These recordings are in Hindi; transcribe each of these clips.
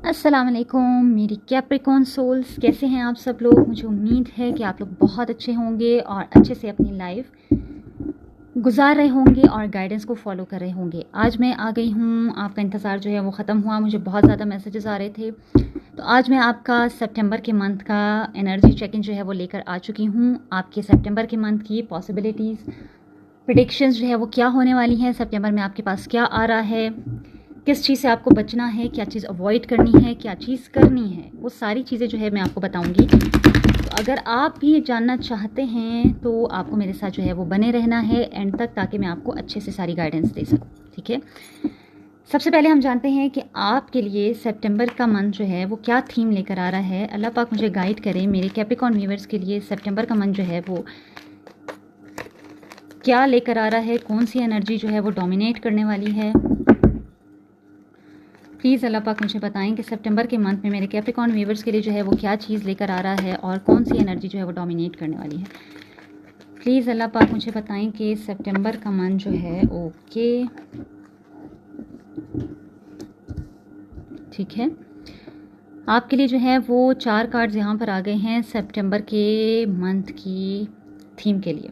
अस्सलाम वालेकुम मेरी कैप्रिकॉर्न सोल्स, कैसे हैं आप सब लोग। मुझे उम्मीद है कि आप लोग बहुत अच्छे होंगे और अच्छे से अपनी लाइफ गुजार रहे होंगे और गाइडेंस को फॉलो कर रहे होंगे। आज मैं आ गई हूँ, आपका इंतज़ार जो है वो ख़त्म हुआ। मुझे बहुत ज़्यादा मैसेजेस आ रहे थे, तो आज मैं आपका सितंबर के मंथ का एनर्जी चेक इन जो है वो लेकर आ चुकी हूँ। आपके सितंबर के मंथ की पॉसिबिलिटीज़, प्रेडिक्शंस जो है वो क्या होने वाली हैं। सितंबर में आपके पास क्या आ रहा है, किस चीज़ से आपको बचना है, क्या चीज़ अवॉइड करनी है, क्या चीज़ करनी है, वो सारी चीज़ें जो है मैं आपको बताऊंगी। तो अगर आप भी जानना चाहते हैं तो आपको मेरे साथ जो है वो बने रहना है एंड तक, ताकि मैं आपको अच्छे से सारी गाइडेंस दे सकूँ। ठीक है, सबसे पहले हम जानते हैं कि आपके लिए सितंबर का मंथ जो है वो क्या थीम लेकर आ रहा है। अल्लाह पाक मुझे गाइड करें, मेरे कैप्रिकॉर्न व्यूअर्स के लिए सितंबर का मंथ जो है वो क्या लेकर आ रहा है, कौन सी एनर्जी जो है वो डोमिनेट करने वाली है। प्लीज़ अल्लाह पाक मुझे बताएं कि सितंबर के मंथ में मेरे कैप्रिकॉर्न व्यूअर्स के लिए जो है वो क्या चीज़ लेकर आ रहा है और कौन सी एनर्जी जो है वो डोमिनेट करने वाली है। प्लीज़ अल्लाह पाक मुझे बताएं कि सितंबर का मंथ जो है ओके, ठीक है। आपके लिए जो है वो 4 कार्ड्स यहाँ पर आ गए हैं सितंबर के मंथ की थीम के लिए।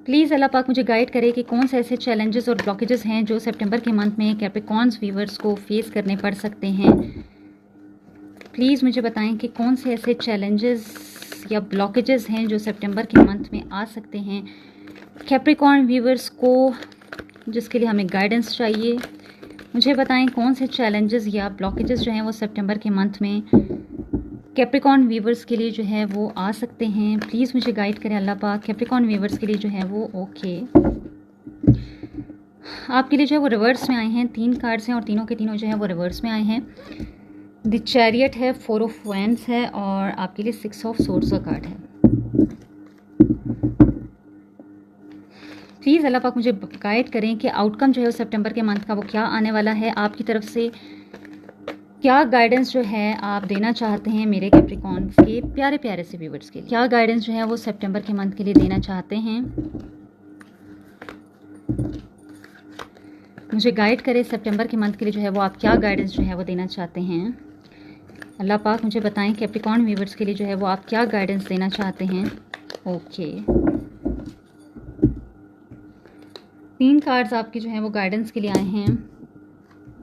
प्लीज़ अल्लाह पाक मुझे गाइड करे कि कौन से ऐसे चैलेंजेस और ब्लॉकेजेस हैं जो सितंबर के मंथ में कैप्रिकॉर्न्स व्यूअर्स को फेस करने पड़ सकते हैं। प्लीज़ मुझे बताएं कि कौन से ऐसे चैलेंजेस या ब्लॉकेजेस हैं जो सितंबर के मंथ में आ सकते हैं कैप्रिकॉर्न व्यूअर्स को, जिसके लिए हमें गाइडेंस चाहिए। मुझे बताएं कौन से चैलेंजेस या ब्लॉकेजेस जो हैं वो सितंबर के मंथ में कैप्रिकॉर्न व्यूअर्स के लिए जो है वो आ सकते हैं। प्लीज़ मुझे गाइड करें अल्लाह पाक, कैप्रिकॉर्न व्यूअर्स के लिए जो है वो ओके। आपके लिए जो है वो रिवर्स में आए हैं, 3 कार्ड्स हैं और तीनों के तीनों जो है वो रिवर्स में आए हैं। द चैरियट है, 4 ऑफ वैंड्स है और आपके लिए 6 ऑफ सोर्ड्स का कार्ड है। प्लीज़ अल्लाह पाक मुझे गाइड करें कि आउटकम जो है सितंबर के मंथ का वो क्या आने वाला है। आपकी तरफ से क्या गाइडेंस जो है आप देना चाहते हैं मेरे कैप्रिकॉर्न्स के प्यारे प्यारे से व्यूअर्स के, क्या गाइडेंस जो है वो सितंबर के मंथ के लिए देना चाहते हैं। मुझे गाइड करें सितंबर के मंथ के लिए जो है वो आप क्या गाइडेंस जो है वो देना चाहते हैं। अल्लाह पाक मुझे बताएं कैप्रिकॉर्न व्यूअर्स के लिए जो है वो आप क्या गाइडेंस देना चाहते हैं। ओके, 3 कार्ड्स आपके जो है वो गाइडेंस के लिए आए हैं।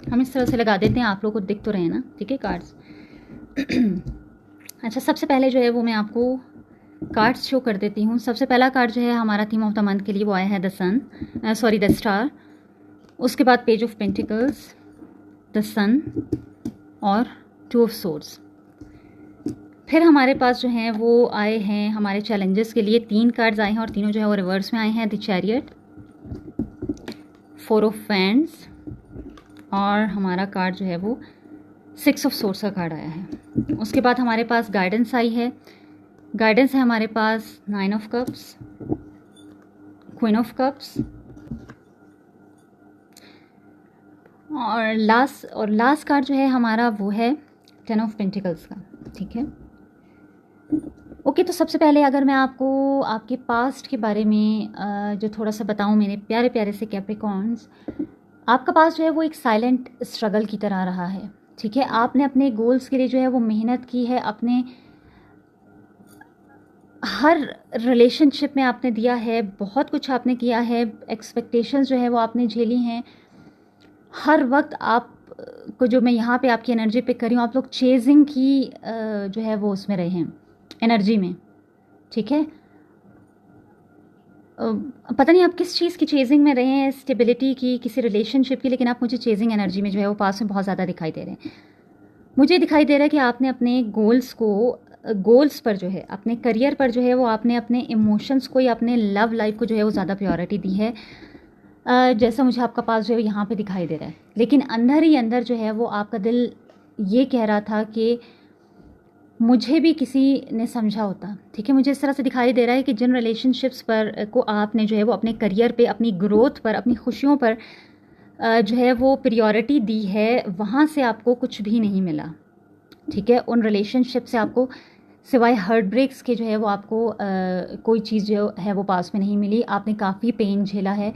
हम इस तरह से लगा देते हैं, आप लोग को दिख तो रहे ना, ठीक है कार्ड्स। अच्छा, सबसे पहले जो है वो मैं आपको कार्ड्स शो कर देती हूँ। सबसे पहला कार्ड जो है हमारा थीम ऑफ द मंथ के लिए वो आया है द स्टार। उसके बाद पेज ऑफ पेंटिकल्स, द सन और 2 ऑफ सोर्ड्स। फिर हमारे पास जो हैं वो आए हैं हमारे चैलेंजेस के लिए 3 कार्ड्स आए हैं और तीनों जो है वो रिवर्स में आए हैं। द चैरियट, 4 ऑफ वैंड्स और हमारा कार्ड जो है वो 6 ऑफ सोर्ड्स का कार्ड आया है। उसके बाद हमारे पास गाइडेंस आई है। गाइडेंस है हमारे पास 9 of cups, queen of cups और लास्ट कार्ड जो है हमारा वो है 10 ऑफ पेंटिकल्स का, ठीक है। ओके, तो सबसे पहले अगर मैं आपको आपके पास्ट के बारे में जो थोड़ा सा बताऊं मेरे प्यारे प्यारे से कैप्रिकॉर्न्स, आपका पास्ट जो है वो एक साइलेंट स्ट्रगल की तरह रहा है, ठीक है। आपने अपने गोल्स के लिए जो है वो मेहनत की है, अपने हर रिलेशनशिप में आपने दिया है, बहुत कुछ आपने किया है, एक्सपेक्टेशंस जो है वो आपने झेली हैं। हर वक्त आप को जो मैं यहाँ पे आपकी एनर्जी पे कर रही हूँ, आप लोग चेजिंग की जो है वो उसमें रहे हैं एनर्जी में, ठीक है। पता नहीं आप किस चीज़ की चेजिंग में रहे हैं, स्टेबिलिटी की, किसी रिलेशनशिप की, लेकिन आप मुझे चेजिंग एनर्जी में जो है वो पास में बहुत ज़्यादा दिखाई दे रहे हैं। मुझे दिखाई दे रहा है कि आपने अपने गोल्स पर जो है, अपने करियर पर जो है वो आपने अपने इमोशंस को या अपने लव लाइफ को जो है वो ज़्यादा प्रायोरिटी दी है, जैसा मुझे आपका पास जो है यहाँ पे दिखाई दे रहा है। लेकिन अंदर ही अंदर जो है वो आपका दिल ये कह रहा था कि मुझे भी किसी ने समझा होता, ठीक है। मुझे इस तरह से दिखाई दे रहा है कि जिन रिलेशनशिप्स पर को आपने जो है वो अपने करियर पे, अपनी ग्रोथ पर, अपनी खुशियों पर जो है वो प्रायोरिटी दी है, वहाँ से आपको कुछ भी नहीं मिला, ठीक है। उन रिलेशनशिप से आपको सिवाय हार्ट ब्रेक्स के जो है वो आपको कोई चीज़ जो है वो पास में नहीं मिली। आपने काफ़ी पेन झेला है,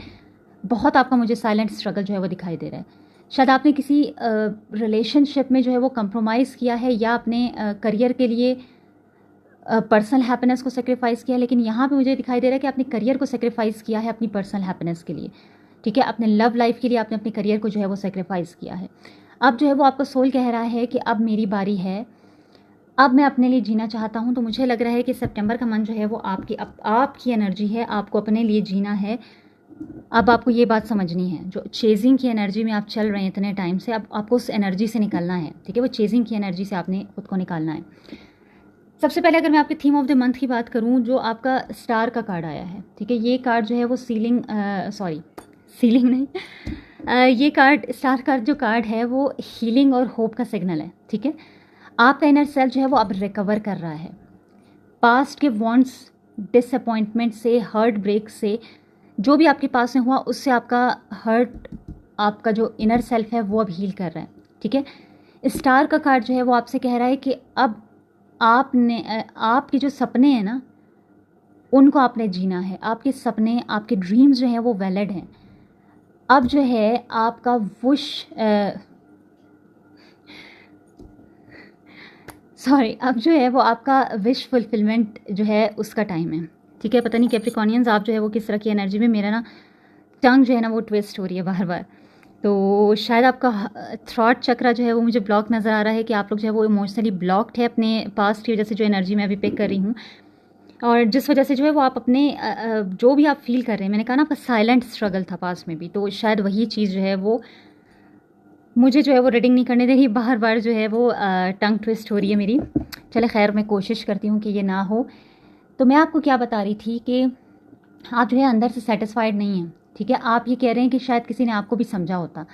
बहुत आपका मुझे साइलेंट स्ट्रगल जो है वो दिखाई दे रहा है। शायद आपने किसी रिलेशनशिप में जो है वो कंप्रोमाइज़ किया है या अपने करियर के लिए पर्सनल हैप्पीनेस को सेक्रीफाइस किया, लेकिन यहाँ पे मुझे दिखाई दे रहा है कि आपने करियर को सेक्रीफाइस किया है अपनी पर्सनल हैप्पीनेस के लिए, ठीक है। अपने लव लाइफ के लिए आपने अपने करियर को जो है वो सेक्रीफाइस किया है। अब जो है वो आपका सोल कह रहा है कि अब मेरी बारी है, अब मैं अपने लिए जीना चाहता हूँ। तो मुझे लग रहा है कि सितंबर का मंथ जो है वो आपकी एनर्जी है, आपको अपने लिए जीना है। अब आपको ये बात समझनी है, जो चेजिंग की एनर्जी में आप चल रहे हैं इतने टाइम से, अब आपको उस एनर्जी से निकलना है, ठीक है। वो चेजिंग की एनर्जी से आपने खुद को निकालना है। सबसे पहले अगर मैं आपके थीम ऑफ द मंथ की बात करूं, जो आपका स्टार का कार्ड आया है, ठीक है। ये कार्ड जो है वो सीलिंग नहीं, ये कार्ड स्टार का जो कार्ड है वो हीलिंग और होप का सिग्नल है, ठीक है। आपका इनर सेल्फ जो है वो अब रिकवर कर रहा है पास्ट के वॉन्ट्स, डिसअपॉइंटमेंट से, हर्ट ब्रेक से, जो भी आपके पास में हुआ उससे आपका हर्ट, आपका जो इनर सेल्फ है वो अब हील कर रहा है, ठीक है। स्टार का कार्ड जो है वो आपसे कह रहा है कि अब आपके जो सपने हैं ना उनको आपने जीना है। आपके सपने, आपके ड्रीम्स जो हैं वो वैलिड हैं। अब जो है आपका अब जो है वो आपका विश फुलफिलमेंट जो है उसका टाइम है, ठीक है। पता नहीं कैप्रिकॉनियंस आप जो है वो किस तरह की एनर्जी में, मेरा ना टंग जो है ना वो ट्विस्ट हो रही है बार बार। तो शायद आपका थ्रॉट चक्रा जो है वो मुझे ब्लॉक नज़र आ रहा है कि आप लोग जो है वो इमोशनली ब्लॉक्ड है अपने पास्ट की वजह से, जो एनर्जी मैं अभी पिक कर रही हूँ, और जिस वजह से जो है वो आप अपने जो भी आप फील कर रहे हैं, मैंने कहा ना आपका साइलेंट स्ट्रगल था पास्ट में भी, तो शायद वही चीज़ जो है वो मुझे जो है वो रीडिंग नहीं करने दे रही, बार बार जो है वो टंग ट्विस्ट हो रही है मेरी। चले खैर, मैं कोशिश करती हूँ कि ये ना हो। तो मैं आपको क्या बता रही थी कि आप जो है अंदर से सेटिस्फाइड नहीं हैं, ठीक है। आप ये कह रहे हैं कि शायद किसी ने आपको भी समझा होता,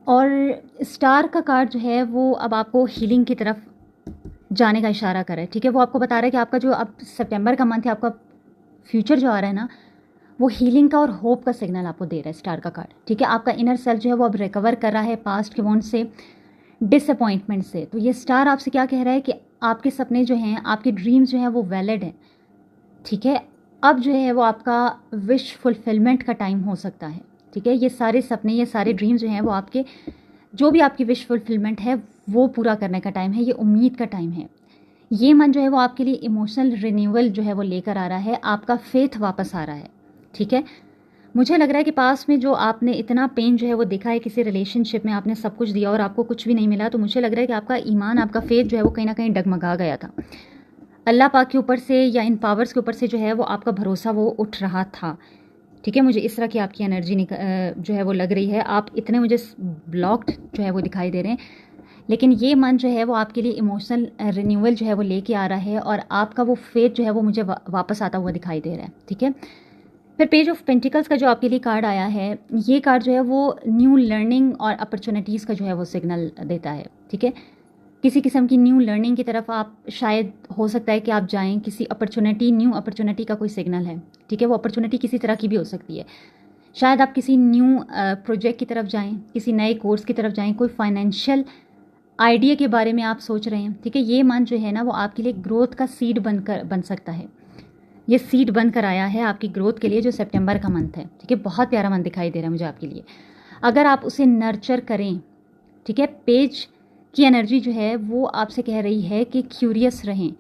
और स्टार का कार्ड जो है वो अब आपको हीलिंग की तरफ जाने का इशारा कर रहा है, ठीक है। वो आपको बता रहा है कि आपका जो अब सितंबर का मंथ है, आपका फ्यूचर जो आ रहा है ना, वो हीलिंग का और होप का सिग्नल आपको दे रहा है स्टार का कार्ड, ठीक है। आपका इनर सेल्फ जो है वो अब रिकवर कर रहा है पास्ट के वॉन्ट से, डिसअपॉइंटमेंट से। तो ये स्टार आपसे क्या कह रहा है कि आपके सपने जो हैं, आपके ड्रीम्स जो हैं वो वैलिड हैं, ठीक है। अब जो है वो आपका विश फुलफिलमेंट का टाइम हो सकता है, ठीक है। ये सारे सपने, ये सारे ड्रीम्स जो हैं वो आपके, जो भी आपकी विश फुलफिलमेंट है वो पूरा करने का टाइम है, ये उम्मीद का टाइम है। ये मन जो है वो आपके लिए इमोशनल रिन्यूअल जो है वो लेकर आ रहा है, आपका फेथ वापस आ रहा है, ठीक है। मुझे लग रहा है कि पास में जो आपने इतना पेन जो है वो देखा है किसी रिलेशनशिप में, आपने सब कुछ दिया और आपको कुछ भी नहीं मिला, तो मुझे लग रहा है कि आपका ईमान, आपका फेथ जो है वो कहीं ना कहीं डगमगा गया था। अल्लाह पाक के ऊपर से या इन पावर्स के ऊपर से जो है वो आपका भरोसा वो उठ रहा था, ठीक है। मुझे इस तरह की आपकी एनर्जी जो है वो लग रही है। आप इतने मुझे ब्लॉक्ड जो है वो दिखाई दे रहे हैं, लेकिन ये मन जो है वो आपके लिए इमोशनल रिन्यूअल जो है वो लेके आ रहा है, और आपका वो फेथ जो है वो मुझे वापस आता हुआ दिखाई दे रहा है, ठीक है। फिर पेज ऑफ पेंटिकल्स का जो आपके लिए कार्ड आया है, ये कार्ड जो है वो न्यू लर्निंग और अपॉर्चुनिटीज़ का जो है वो सिग्नल देता है, ठीक है। किसी किस्म की न्यू लर्निंग की तरफ आप शायद, हो सकता है कि आप जाएं, किसी अपॉर्चुनिटी, न्यू अपॉर्चुनिटी का कोई सिग्नल है, ठीक है। वो अपॉर्चुनिटी किसी तरह की भी हो सकती है। शायद आप किसी न्यू प्रोजेक्ट की तरफ जाएं, किसी नए कोर्स की तरफ जाएं, कोई फाइनेंशियल आइडिया के बारे में आप सोच रहे हैं, ठीक है। ये मंथ जो है ना वो आपके लिए ग्रोथ का सीड बन सकता है। ये सीड बनकर आया है आपकी ग्रोथ के लिए, जो सितंबर का मंथ है, ठीक है। बहुत प्यारा मंथ दिखाई दे रहा है मुझे आपके लिए, अगर आप उसे नर्चर करें, ठीक है। पेज की एनर्जी जो है वो आपसे कह रही है कि क्यूरियस रहें,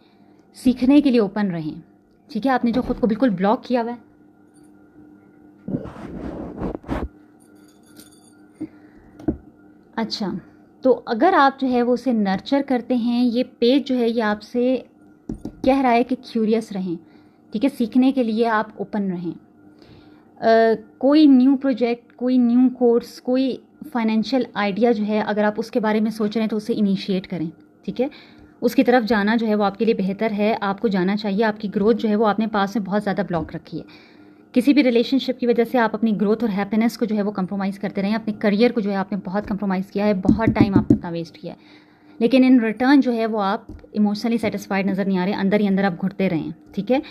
सीखने के लिए ओपन रहें, ठीक है। आपने जो खुद को बिल्कुल ब्लॉक किया हुआ है, अच्छा, तो अगर आप जो है वो उसे नर्चर करते हैं, ये पेज जो है ये आपसे कह रहा है कि क्यूरियस रहें, ठीक है। सीखने के लिए आप ओपन रहें। कोई न्यू प्रोजेक्ट, कोई न्यू कोर्स, कोई फाइनेंशियल आइडिया जो है, अगर आप उसके बारे में सोच रहे हैं तो उसे इनिशिएट करें, ठीक है। उसकी तरफ जाना जो है वो आपके लिए बेहतर है, आपको जाना चाहिए। आपकी ग्रोथ जो है वो आपने पास में बहुत ज़्यादा ब्लॉक रखी है। किसी भी रिलेशनशिप की वजह से आप अपनी ग्रोथ और हैप्पीनेस को जो है वो कंप्रोमाइज़ करते रहे, अपने करियर को जो है आपने बहुत कंप्रोमाइज़ किया है, बहुत टाइम आपने अपना वेस्ट किया है, लेकिन इन रिटर्न जो है वो आप इमोशनली सेटिस्फाइड नज़र नहीं आ रहे, अंदर ही अंदर आप घुटते रहे हैं, ठीक है।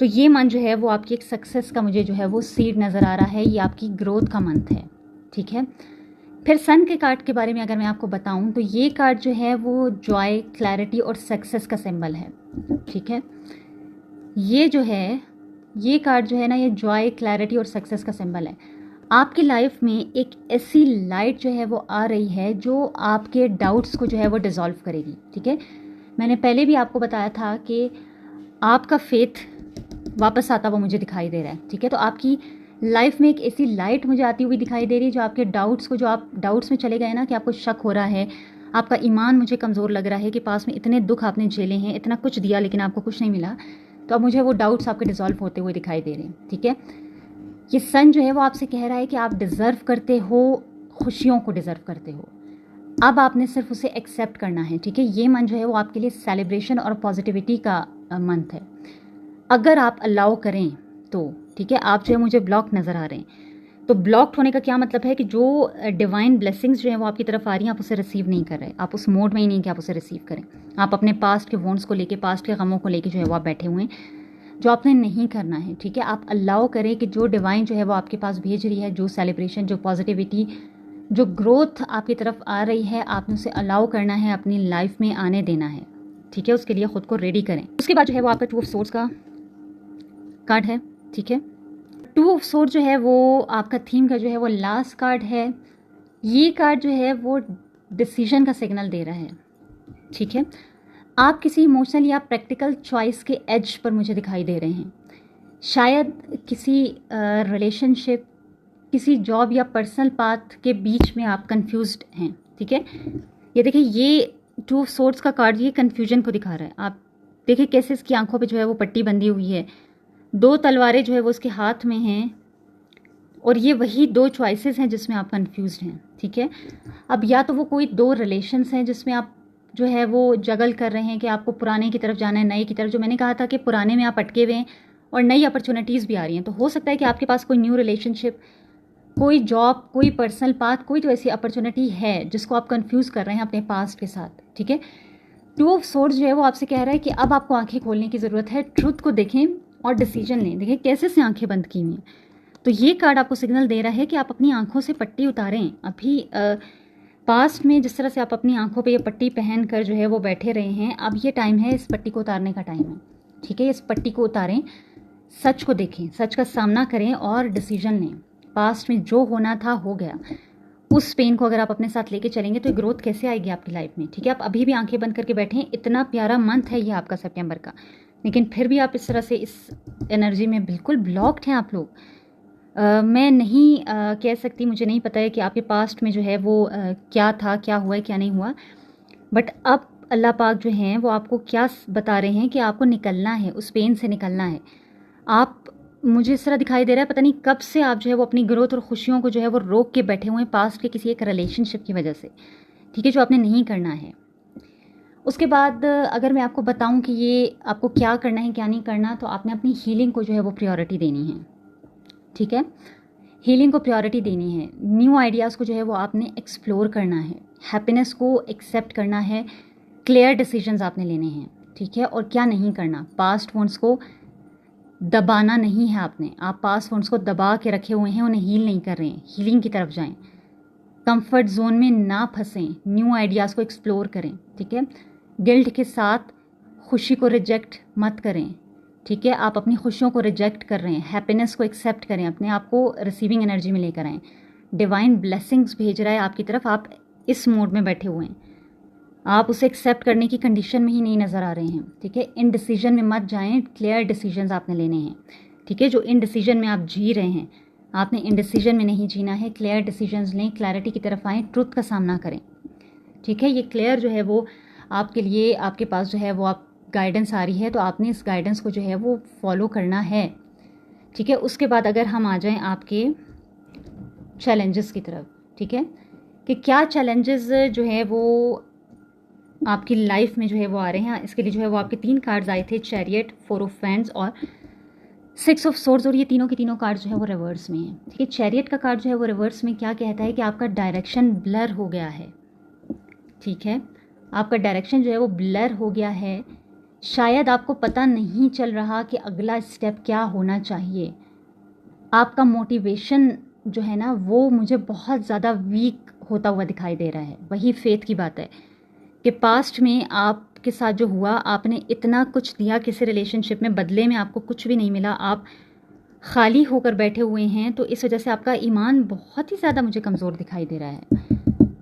तो ये मंथ जो है वो आपकी एक सक्सेस का मुझे जो है वो सीड नज़र आ रहा है, ये आपकी ग्रोथ का मंथ है, ठीक है। फिर सन के कार्ड के बारे में अगर मैं आपको बताऊं, तो ये कार्ड जो है वो जॉय, क्लैरिटी और सक्सेस का सिंबल है, ठीक है। ये जो है, ये कार्ड जो है ना, ये जॉय, क्लैरिटी और सक्सेस का सिंबल है। आपकी लाइफ में एक ऐसी लाइट जो है वो आ रही है जो आपके डाउट्स को जो है वो डिसॉल्व करेगी। ठीक है, मैंने पहले भी आपको बताया था कि आपका फेथ वापस आता हुआ मुझे दिखाई दे रहा है। ठीक है, तो आपकी लाइफ में एक ऐसी लाइट मुझे आती हुई दिखाई दे रही है जो आपके डाउट्स को, जो आप डाउट्स में चले गए ना कि आपको शक हो रहा है, आपका ईमान मुझे कमज़ोर लग रहा है कि पास में इतने दुख आपने झेले हैं, इतना कुछ दिया लेकिन आपको कुछ नहीं मिला, तो अब मुझे वो डाउट्स आपके डिसॉल्व होते हुए दिखाई दे रहे हैं। ठीक है, ये सन जो है वो आपसे कह रहा है कि आप डिज़र्व करते हो, खुशियों को डिज़र्व करते हो। अब आपने सिर्फ उसे एक्सेप्ट करना है। ठीक है, ये मंथ जो है वो आपके लिए सेलिब्रेशन और पॉजिटिविटी का मंथ है, अगर आप अलाउ करें तो। ठीक है, आप जो है मुझे ब्लॉक नज़र आ रहे हैं, तो ब्लॉक्ड होने का क्या मतलब है कि जो डिवाइन ब्लेसिंग्स जो है वो आपकी तरफ आ रही हैं, आप उसे रिसीव नहीं कर रहे। आप उस मोड में ही नहीं कि आप उसे रिसीव करें। आप अपने पास्ट के वॉन्ट्स को लेके, पास्ट के गमों को लेके जो है वो आप बैठे हुए हैं, जो आपने नहीं करना है। ठीक है, आप अलाउ करें कि जो डिवाइन जो है वो आपके पास भेज रही है, जो सेलिब्रेशन, जो पॉजिटिविटी, जो ग्रोथ आपकी तरफ आ रही है, आपने उसे अलाउ करना है, अपनी लाइफ में आने देना है। ठीक है, उसके लिए खुद को रेडी करें। उसके बाद जो है वो आपका 2 ऑफ सोर्ड्स का कार्ड है। ठीक है, 2 ऑफ सोर्ड जो है वो आपका थीम का जो है वो लास्ट कार्ड है। ये कार्ड जो है वो डिसीजन का सिग्नल दे रहा है। ठीक है, आप किसी इमोशनल या प्रैक्टिकल चॉइस के एज पर मुझे दिखाई दे रहे हैं। शायद किसी रिलेशनशिप, किसी जॉब या पर्सनल पाथ के बीच में आप कंफ्यूज्ड हैं। ठीक है, ये देखिए, ये 2 ऑफ सोर्ड्स का कार्ड ये कंफ्यूजन को दिखा रहा है। आप देखिए कैसे इसकी आंखों पे जो है वो पट्टी बंधी हुई है, 2 तलवारें जो है वो उसके हाथ में हैं, और ये वही 2 चॉइसेस हैं जिसमें आप कंफ्यूज्ड हैं। ठीक है, अब या तो वो कोई 2 रिलेशंस हैं जिसमें आप जो है वो जगल कर रहे हैं कि आपको पुराने की तरफ जाना है, नए की तरफ। जो मैंने कहा था कि पुराने में आप अटके हुए हैं और नई अपॉर्चुनिटीज़ भी आ रही हैं, तो हो सकता है कि आपके पास कोई न्यू रिलेशनशिप, कोई जॉब, कोई पर्सनल पाथ, कोई तो ऐसी अपॉर्चुनिटी है जिसको आप कंफ्यूज कर रहे हैं अपने पास्ट के साथ। ठीक है, 2 ऑफ सोर्ड्स जो है वो आपसे कह रहा है कि अब आपको आंखें खोलने की ज़रूरत है, ट्रुथ को देखें और डिसीजन लें। देखिए कैसे से आंखें बंद की हुई हैं, तो ये कार्ड आपको सिग्नल दे रहा है कि आप अपनी आंखों से पट्टी उतारें। अभी पास्ट में जिस तरह से आप अपनी आंखों पे ये पट्टी पहन कर जो है वो बैठे रहे हैं, अब ये टाइम है, इस पट्टी को उतारने का टाइम है। ठीक है, इस पट्टी को उतारें, सच को देखें, सच का सामना करें और डिसीजन लें। पास्ट में जो होना था हो गया, उस पेन को अगर आप अपने साथ लेके चलेंगे तो ग्रोथ कैसे आएगी आपकी लाइफ में। ठीक है, आप अभी भी आंखें बंद करके बैठे हैं, इतना प्यारा मंथ है ये आपका सितंबर का, लेकिन फिर भी आप इस तरह से इस एनर्जी में बिल्कुल ब्लॉक्ड हैं आप लोग। मैं नहीं कह सकती, मुझे नहीं पता है कि आपके पास्ट में जो है वो क्या था, क्या हुआ है, क्या नहीं हुआ, बट अब अल्लाह पाक जो हैं वो आपको क्या बता रहे हैं कि आपको निकलना है, उस पेन से निकलना है। आप, मुझे इस तरह दिखाई दे रहा है पता नहीं कब से आप जो है वो अपनी ग्रोथ और खुशियों को जो है वो रोक के बैठे हुए हैं पास्ट के किसी एक रिलेशनशिप की वजह से। ठीक है, जो आपने नहीं करना है। उसके बाद अगर मैं आपको बताऊं कि ये आपको क्या करना है, क्या नहीं करना, तो आपने अपनी हीलिंग को जो है वो प्रायोरिटी देनी है। ठीक है, हीलिंग को प्रायोरिटी देनी है, न्यू आइडियाज़ को जो है वो आपने एक्सप्लोर करना है, हैप्पीनेस को एक्सेप्ट करना है, क्लियर डिसीजंस आपने लेने हैं। ठीक है, और क्या नहीं करना, पास्ट वॉन्ट्स को दबाना नहीं है आपने। आप पास्ट वॉन्ट्स को दबा के रखे हुए हैं, उन्हें हील नहीं कर रहे हैं, हीलिंग की तरफ जाएं, कंफर्ट जोन में ना फंसें, न्यू आइडियाज़ को एक्सप्लोर करें। ठीक है, गिल्ट के साथ खुशी को रिजेक्ट मत करें। ठीक है, आप अपनी खुशियों को रिजेक्ट कर रहे हैं, हैप्पीनेस को एक्सेप्ट करें, अपने आप को रिसीविंग एनर्जी में लेकर आएँ। डिवाइन ब्लेसिंग्स भेज रहा है आपकी तरफ, आप इस मोड में बैठे हुए हैं, आप उसे एक्सेप्ट करने की कंडीशन में ही नहीं नज़र आ रहे हैं। ठीक है, इन डिसीजन में मत जाएं, क्लियर डिसीजंस आपने लेने हैं। ठीक है, जो इन डिसीजन में आप जी रहे हैं, आपने इन डिसीजन में नहीं जीना है, क्लियर डिसीजंस लें, क्लैरिटी की तरफ आएँ, ट्रुथ का सामना करें। ठीक है, ये क्लियर जो है वो आपके लिए, आपके पास जो है वो आप गाइडेंस आ रही है, तो आपने इस गाइडेंस को जो है वो फॉलो करना है। ठीक है, उसके बाद अगर हम आ जाएं आपके चैलेंजेस की तरफ, ठीक है, कि क्या चैलेंजेस जो है वो आपकी लाइफ में जो है वो आ रहे हैं, इसके लिए जो है वो आपके 3 कार्ड्स आए थे, चैरियट, 4 ऑफ वैंड्स और 6 ऑफ सोर्ड्स, और ये तीनों के तीनों कार्ड जो है वो रिवर्स में हैं। ठीक है, चैरियट का कार्ड जो है वो रिवर्स में क्या कहता है कि आपका डायरेक्शन ब्लर हो गया है। ठीक है, आपका डायरेक्शन जो है वो ब्लर हो गया है, शायद आपको पता नहीं चल रहा कि अगला स्टेप क्या होना चाहिए। आपका मोटिवेशन जो है ना वो मुझे बहुत ज़्यादा वीक होता हुआ दिखाई दे रहा है। वही फेथ की बात है कि पास्ट में आपके साथ जो हुआ, आपने इतना कुछ दिया किसी रिलेशनशिप में, बदले में आपको कुछ भी नहीं मिला। आप खाली होकर बैठे हुए हैं, तो इस वजह से आपका ईमान बहुत ही ज़्यादा मुझे कमज़ोर दिखाई दे रहा है।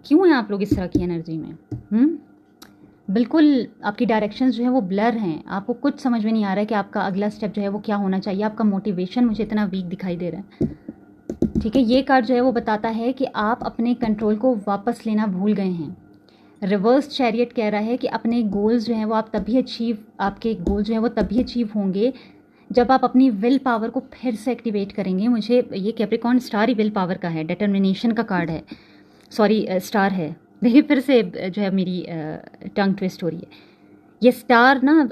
क्यों हैं आप लोग इस तरह की एनर्जी में? बिल्कुल आपकी डायरेक्शंस जो है वो ब्लर हैं, आपको कुछ समझ में नहीं आ रहा है कि आपका अगला स्टेप जो है वो क्या होना चाहिए, आपका मोटिवेशन मुझे इतना वीक दिखाई दे रहा है। ठीक है, ये कार्ड जो है वो बताता है कि आप अपने कंट्रोल को वापस लेना भूल गए हैं। रिवर्स चैरियट कह रहा है कि अपने गोल्स जो हैं वो आप तभी आपके गोल जो है वो तभी अचीव होंगे जब आप अपनी विल पावर को फिर से एक्टिवेट करेंगे। मुझे ये Capricorn star he will power का है, डिटर्मिनेशन का कार्ड है, सॉरी स्टार है। देखिए फिर से जो है मेरी टंग ट्विस्ट हो रही है। ये स्टार ना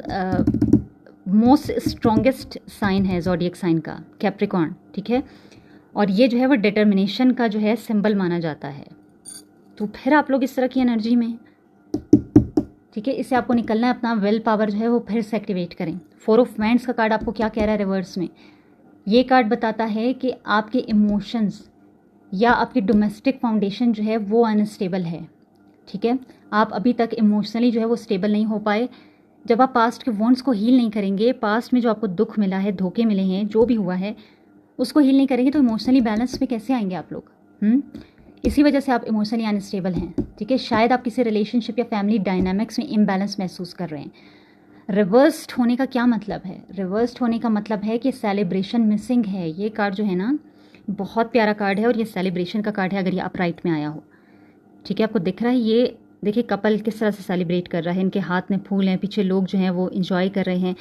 मोस्ट स्ट्रॉन्गेस्ट साइन है ज़ोडिएक साइन का, कैप्रिकॉर्न। ठीक है, और ये जो है वो डिटर्मिनेशन का जो है सिंबल माना जाता है। तो फिर आप लोग इस तरह की एनर्जी में, ठीक है, इससे आपको निकलना है, अपना विल पावर जो है वो फिर से एक्टिवेट करें। 4 ऑफ वैंड्स का कार्ड आपको क्या कह रहा है रिवर्स में? ये कार्ड बताता है कि आपके इमोशंस या आपकी डोमेस्टिक फाउंडेशन जो है वो अनस्टेबल है। ठीक है, आप अभी तक इमोशनली जो है वो स्टेबल नहीं हो पाए। जब आप पास्ट के वॉन्ड्स को हील नहीं करेंगे, पास्ट में जो आपको दुख मिला है, धोखे मिले हैं, जो भी हुआ है उसको हील नहीं करेंगे, तो इमोशनली बैलेंस में कैसे आएंगे आप लोग? इसी वजह से आप इमोशनली अनस्टेबल हैं। ठीक है, शायद आप किसी रिलेशनशिप या फैमिली डायनामिक्स में इम्बैलेंस महसूस कर रहे हैं। रिवर्स्ड होने का क्या मतलब है? रिवर्स्ड होने का मतलब है कि सेलिब्रेशन मिसिंग है। ये कार्ड जो है ना बहुत प्यारा कार्ड है और ये सेलिब्रेशन का कार्ड है अगर ये अपराइट में आया हो। ठीक है, आपको दिख रहा है, ये देखिए कपल किस तरह से सेलिब्रेट कर रहा है, इनके हाथ में फूल हैं, पीछे लोग जो हैं वो इंजॉय कर रहे हैं।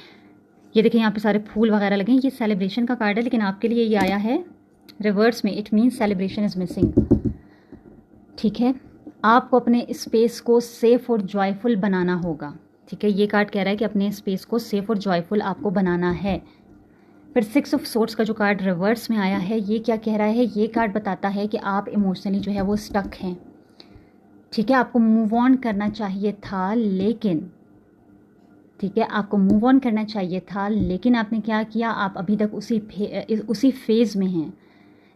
ये देखिए यहाँ पे सारे फूल वगैरह लगे हैं, ये सेलिब्रेशन का कार्ड है, लेकिन आपके लिए ये आया है रिवर्स में। It means celebration is missing. ठीक है, आपको अपने स्पेस को सेफ और जॉयफुल बनाना होगा। ठीक है, ये कार्ड कह रहा है कि अपने स्पेस को सेफ और जॉयफुल आपको बनाना है। फिर 6 ऑफ सोर्ड्स का जो कार्ड रिवर्स में आया है, ये क्या कह रहा है? ये कार्ड बताता है कि आप इमोशनली जो है वो स्टक हैं। ठीक है, आपको मूव ऑन करना चाहिए था, लेकिन ठीक है, आपको मूव ऑन करना चाहिए था, लेकिन आपने क्या किया? आप अभी तक उसी फेज़ में हैं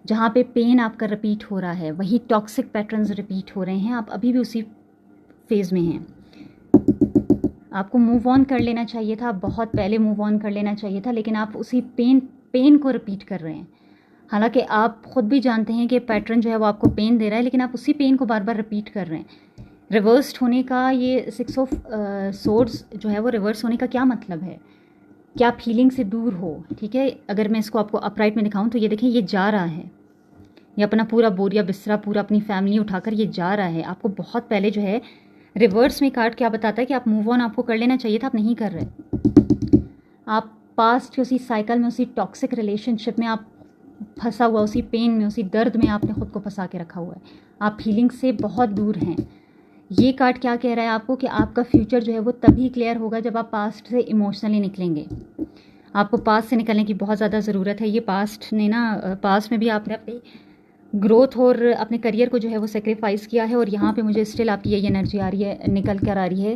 जहाँ पे पेन आपका रिपीट हो रहा है, वही टॉक्सिक पैटर्न्स रिपीट हो रहे हैं, आप अभी भी उसी फेज़ में हैं। आपको मूव ऑन कर लेना चाहिए था, बहुत पहले मूव ऑन कर लेना चाहिए था, लेकिन आप उसी पेन को रिपीट कर रहे हैं। हालांकि आप खुद भी जानते हैं कि पैटर्न जो है वो आपको पेन दे रहा है, लेकिन आप उसी पेन को बार बार रिपीट कर रहे हैं। रिवर्स्ड होने का ये 6 ऑफ सोर्ड्स जो है वो रिवर्स होने का क्या मतलब है? कि आप फीलिंग से दूर हो। ठीक है, अगर मैं इसको आपको अपराइट में दिखाऊं तो ये देखें, ये जा रहा है, ये अपना पूरा बोरिया बिस्तरा, पूरा अपनी फैमिली उठाकर ये जा रहा है। आपको बहुत पहले जो है रिवर्स में कार्ड क्या बताता है कि आप मूव ऑन आपको कर लेना चाहिए था, आप नहीं कर रहे। आप पास्ट के उसी साइकिल में, उसी टॉक्सिक रिलेशनशिप में आप फंसा हुआ, उसी पेन में, उसी दर्द में आपने खुद को फंसा के रखा हुआ है। आप फीलिंग से बहुत दूर हैं। ये कार्ड क्या कह रहा है आपको? कि आपका फ्यूचर जो है वो तभी क्लियर होगा जब आप पास्ट से इमोशनली निकलेंगे। आपको पास्ट से निकलने की बहुत ज़्यादा ज़रूरत है। ये पास्ट में भी आपने अपनी ग्रोथ और अपने करियर को जो है वो सेक्रीफाइस किया है, और यहाँ पे मुझे स्टिल आपकी यही एनर्जी आ रही है, निकल कर आ रही है।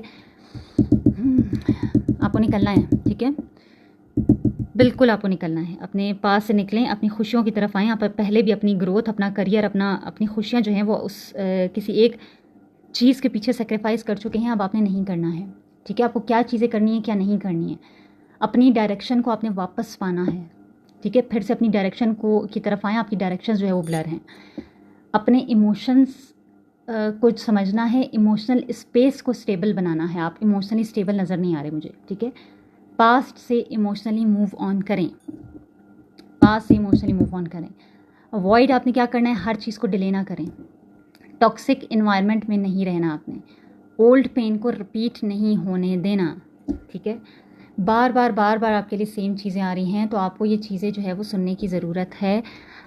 आपको निकलना है। ठीक है, बिल्कुल आपको निकलना है, अपने पास से निकलें, अपनी खुशियों की तरफ आएँ। आप पहले भी अपनी ग्रोथ, अपना करियर, अपनी खुशियाँ जो हैं वो उस किसी एक चीज़ के पीछे सेक्रीफाइस कर चुके हैं, अब आपने नहीं करना है। ठीक है, आपको क्या चीज़ें करनी है, क्या नहीं करनी है, अपनी डायरेक्शन को आपने वापस पाना है। ठीक है, फिर से अपनी डायरेक्शन की तरफ आएँ। आपकी डायरेक्शन जो है वो ब्लर हैं। अपने इमोशंस को समझना है, इमोशनल स्पेस को स्टेबल बनाना है। आप इमोशनली स्टेबल नज़र नहीं आ रहे मुझे। ठीक है, पास्ट से इमोशनली मूव ऑन करें, पास्ट से इमोशनली मूव ऑन करें। अवॉइड आपने क्या करना है? हर चीज़ को डिले ना करें। टॉक्सिक इन्वायरमेंट में नहीं रहना आपने। ओल्ड पेन को रिपीट नहीं होने देना। ठीक है, बार बार आपके लिए सेम चीज़ें आ रही हैं, तो आपको ये चीज़ें जो है वो सुनने की ज़रूरत है।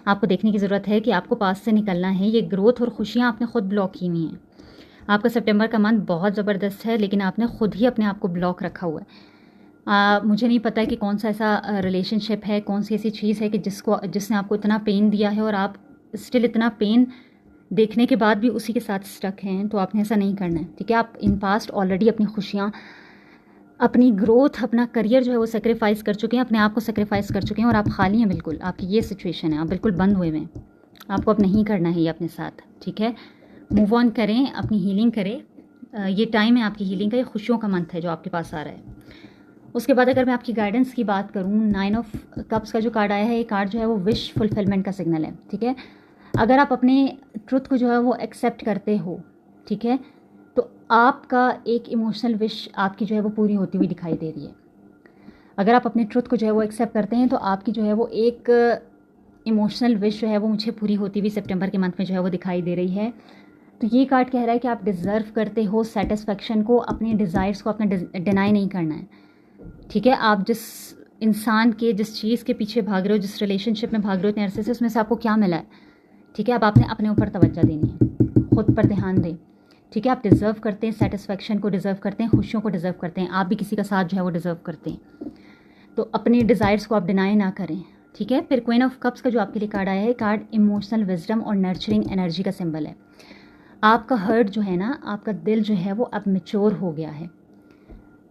आपको देखने की ज़रूरत है कि आपको पास से निकलना है। ये ग्रोथ और खुशियाँ आपने खुद ब्लॉक की हुई हैं। आपका सितंबर का मंथ बहुत ज़बरदस्त है, लेकिन आपने खुद ही अपने आप को ब्लॉक रखा हुआ है। मुझे नहीं पता है कि कौन सा ऐसा रिलेशनशिप है, कौन सी ऐसी चीज़ है कि जिसने आपको इतना पेन दिया है और आप स्टिल इतना पेन देखने के बाद भी उसी के साथ स्टक हैं। तो आपने ऐसा नहीं करना है। ठीक है, आप इन पास्ट ऑलरेडी अपनी खुशियाँ, अपनी ग्रोथ, अपना करियर जो है वो सेक्रीफाइस कर चुके हैं, अपने आप को सेक्रीफाइस कर चुके हैं, और आप खाली हैं बिल्कुल। आपकी ये सिचुएशन है, आप बिल्कुल बंद हुए हैं। आपको अब नहीं करना है ये अपने साथ। ठीक है, मूव ऑन करें, अपनी हीलिंग करें। ये टाइम है आपकी हीलिंग का, ये खुशियों का मंथ है जो आपके पास आ रहा है। उसके बाद अगर मैं आपकी गाइडेंस की बात करूँ, 9 ऑफ कप्स का जो कार्ड आया है, ये कार्ड जो है वो विश फुलफिलमेंट का सिग्नल है, ठीक है। अगर आप अपने ट्रुथ को जो है वो एक्सेप्ट करते हो, ठीक है, तो आपका एक इमोशनल विश आपकी जो है वो पूरी होती हुई दिखाई दे रही है। अगर आप अपने ट्रुथ को जो है वो एक्सेप्ट करते हैं तो आपकी जो है वो एक इमोशनल विश जो है वो मुझे पूरी होती हुई सितंबर के मंथ में जो है वो दिखाई दे रही है। तो ये कार्ड कह रहा है कि आप डिज़र्व करते हो सेटिस्फेक्शन को, अपने डिज़ायर्स को अपने डिनाई नहीं करना है, ठीक है। आप जिस इंसान के, जिस चीज़ के पीछे भाग रहे हो, जिस रिलेशनशिप में भाग रहे हो इतने अरसे से, उसमें से आपको क्या मिला है, ठीक है। अब आपने अपने ऊपर तवज्जो देनी है, खुद पर ध्यान दें, ठीक है। आप डिज़र्व करते हैं सेटिस्फेक्शन को, डिज़र्व करते हैं खुशियों को, डिज़र्व करते हैं, आप भी किसी का साथ जो है वो डिज़र्व करते हैं। तो अपने डिज़ायर्स को आप डिनाई ना करें, ठीक है। फिर क्वीन ऑफ कप्स का जो आपके लिए कार्ड आया है, कार्ड इमोशनल विजडम और नर्चरिंग एनर्जी का सिंबल है। आपका हर्ट जो है ना, आपका दिल जो है वो अब मैच्योर हो गया है।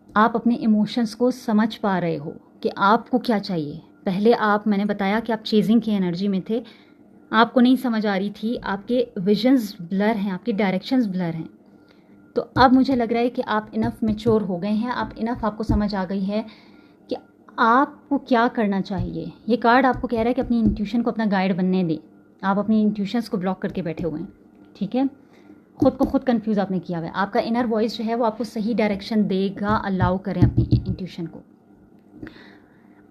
आप अपने इमोशंस को समझ पा रहे हो कि आपको क्या चाहिए। पहले मैंने बताया कि आप चेजिंग की एनर्जी में थे, आपको नहीं समझ आ रही थी, आपके विजन्स ब्लर हैं, आपकी डायरेक्शंस ब्लर हैं। तो अब मुझे लग रहा है कि आप इनफ मैच्योर हो गए हैं, आप इनफ, आपको समझ आ गई है कि आपको क्या करना चाहिए। ये कार्ड आपको कह रहा है कि अपनी इंट्यूशन को अपना गाइड बनने दें। आप अपनी इंट्यूशंस को ब्लॉक करके बैठे हुए हैं, ठीक है। खुद को खुद कंफ्यूज आपने किया हुआ है। आपका इनर वॉइस जो है वो आपको सही डायरेक्शन देगा, अलाउ करें अपनी इंट्यूशन को।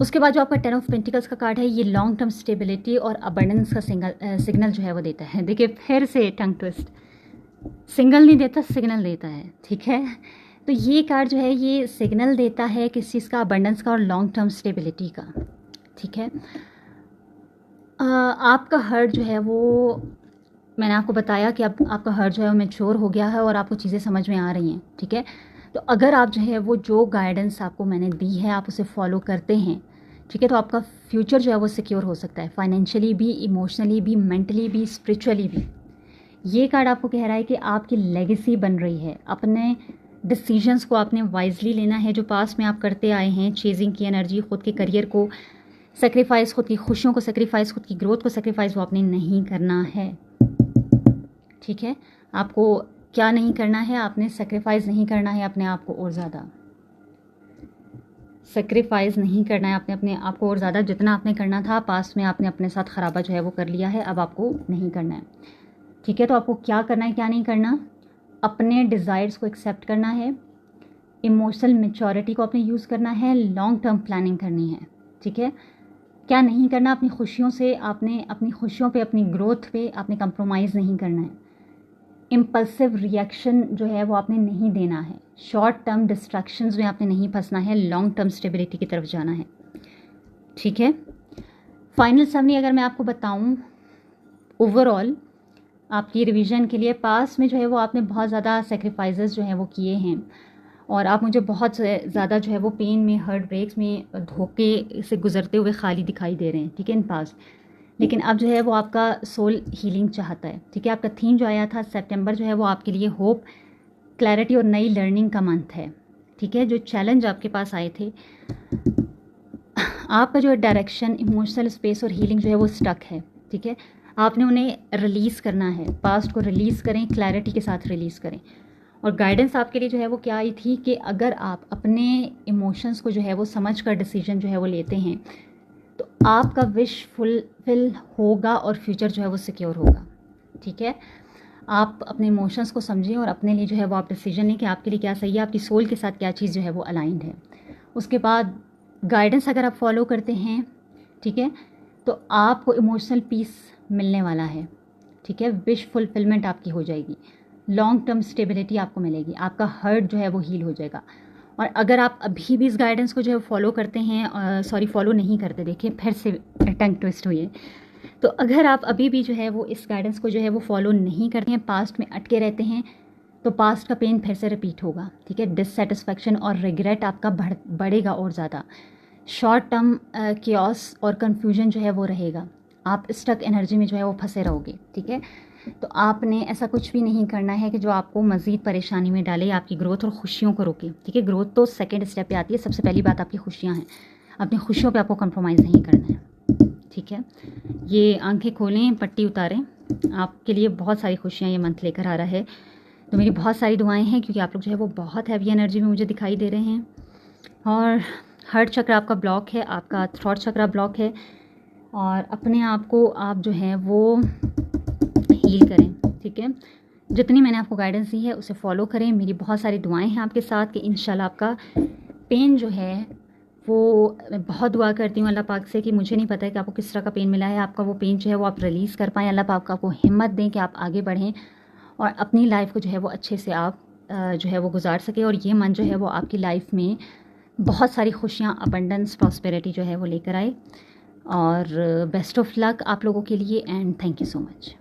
उसके बाद जो आपका 10 ऑफ पेंटिकल्स का कार्ड है, ये लॉन्ग टर्म स्टेबिलिटी और अबंडेंस का सिग्नल जो है वो देता है। देखिए फिर से टंग ट्विस्ट, सिंगल नहीं देता, सिग्नल देता है, ठीक है। तो ये कार्ड जो है ये सिग्नल देता है किस चीज़ का, अबंडेंस का और लॉन्ग टर्म स्टेबिलिटी का, ठीक है। आपका हर्ट जो है वो, मैंने आपको बताया कि अब आपका हर्ट जो है वो मैच्योर हो गया है और आपको चीज़ें समझ में आ रही हैं, ठीक है। तो अगर आप जो है वो जो गाइडेंस आपको मैंने दी है आप उसे फॉलो करते हैं, ठीक है, तो आपका फ्यूचर जो है वो सिक्योर हो सकता है, फाइनेंशियली भी, इमोशनली भी, मेंटली भी, स्पिरिचुअली भी। ये कार्ड आपको कह रहा है कि आपकी लेगेसी बन रही है। अपने डिसीजंस को आपने वाइजली लेना है, जो पास में आप करते आए हैं, चेजिंग की एनर्जी, खुद के करियर को सेक्रीफाइस, खुद की खुशियों को सेक्रीफाइस, खुद की ग्रोथ को सेक्रीफाइस, वो आपने नहीं करना है, ठीक है। आपको क्या नहीं करना है, आपने सेक्रीफाइस नहीं करना है अपने आप को, और ज़्यादा सेक्रीफाइस नहीं करना है अपने आप को और ज़्यादा। जितना आपने करना था पास्ट में, आपने अपने साथ खराबा जो है वो कर लिया है, अब आपको नहीं करना है, ठीक है। तो आपको क्या करना है, क्या नहीं करना, अपने डिज़ायर्स को एक्सेप्ट करना है, इमोशनल मैच्योरिटी को आपने यूज़ करना है, लॉन्ग टर्म प्लानिंग करनी है, ठीक है। क्या नहीं करना, अपनी खुशियों से, आपने अपनी खुशियों पे, अपनी ग्रोथ पे आपने कंप्रोमाइज़ नहीं करना है। इम्पल्सिव रिएक्शन जो है वो आपने नहीं देना है, शॉर्ट टर्म डिस्ट्रैक्शंस में आपने नहीं फंसना है, लॉन्ग टर्म स्टेबिलिटी की तरफ जाना है, ठीक है। फाइनल समरी अगर मैं आपको बताऊं, ओवरऑल आपकी रिवीजन के लिए, पास में जो है वो आपने बहुत ज़्यादा सेक्रीफाइसेस जो है वो किए हैं और आप मुझे बहुत ज़्यादा जो है वो पेन में, हार्ट ब्रेक्स में, धोखे से गुजरते हुए खाली दिखाई दे रहे हैं, ठीक है, इन पास। लेकिन अब जो है वो आपका सोल हीलिंग चाहता है, ठीक है। आपका थीम जो आया था सितंबर जो है वो आपके लिए होप, क्लैरिटी और नई लर्निंग का मंथ है, ठीक है। जो चैलेंज आपके पास आए थे, आपका जो डायरेक्शन, इमोशनल स्पेस और हीलिंग जो है वो स्टक है, ठीक है। आपने उन्हें रिलीज़ करना है, पास्ट को रिलीज़ करें, क्लैरिटी के साथ रिलीज़ करें। और गाइडेंस आपके लिए जो है वो क्या आई थी कि अगर आप अपने इमोशंस को जो है वो समझ कर डिसीजन जो है वो लेते हैं तो आपका विश फुलफिल होगा और फ्यूचर जो है वो सिक्योर होगा, ठीक है। आप अपने इमोशंस को समझें और अपने लिए जो है वो आप डिसीजन लें कि आपके लिए क्या सही है, आपकी सोल के साथ क्या चीज़ जो है वो अलाइंड है। उसके बाद गाइडेंस अगर आप फॉलो करते हैं, ठीक है, तो आपको इमोशनल पीस मिलने वाला है, ठीक है। विश फुलफिलमेंट आपकी हो जाएगी, लॉन्ग टर्म स्टेबिलिटी आपको मिलेगी, आपका हर्ट जो है वो हील हो जाएगा। और अगर आप अभी भी इस गाइडेंस को जो है फॉलो करते हैं, फॉलो नहीं करते, देखिए फिर से टंग ट्विस्ट हुई है, तो अगर आप अभी भी जो है वो इस गाइडेंस को जो है वो फॉलो नहीं करते हैं, पास्ट में अटके रहते हैं, तो पास्ट का पेन फिर से रिपीट होगा, ठीक है। डिससेटिस्फैक्शन और रिग्रेट आपका बढ़ेगा और ज़्यादा, शॉर्ट टर्म क्योस और कन्फ्यूजन जो है वो रहेगा, आप स्टक एनर्जी में जो है वो फंसे रहोगे, ठीक है। तो आपने ऐसा कुछ भी नहीं करना है कि जो आपको मज़ीद परेशानी में डाले, आपकी ग्रोथ और खुशियों को रोके, ठीक है। ग्रोथ तो सेकंड स्टेप पे आती है, सबसे पहली बात आपकी खुशियाँ हैं, अपनी खुशियों पे आपको कंप्रोमाइज़ नहीं करना है, ठीक है। ये आंखें खोलें, पट्टी उतारें, आपके लिए बहुत सारी खुशियाँ ये मंथ लेकर आ रहा है। तो मेरी बहुत सारी दुआएँ हैं क्योंकि आप लोग जो है वो बहुत हैवी एनर्जी में मुझे दिखाई दे रहे हैं। और हार्ट चक्र आपका ब्लॉक है, आपका थ्रोट चक्र ब्लॉक है, और अपने आप को आप जो है वो हील करें, ठीक है। जितनी मैंने आपको गाइडेंस दी है उसे फॉलो करें। मेरी बहुत सारी दुआएं हैं आपके साथ कि इंशाल्लाह आपका पेन जो है वो, मैं बहुत दुआ करती हूँ अल्लाह पाक से कि मुझे नहीं पता है कि आपको किस तरह का पेन मिला है, आपका वो पेन जो है वो आप रिलीज़ कर पाएँ। अल्लाह पाक आपको हिम्मत दें कि आप आगे बढ़ें और अपनी लाइफ को जो है वो अच्छे से आप जो है वो गुजार सके, और ये मन जो है वो आपकी लाइफ में बहुत सारी खुशियाँ, अबंडेंस, प्रॉस्पेरिटी जो है वो लेकर आए। और बेस्ट ऑफ लक आप लोगों के लिए, and thank you so much.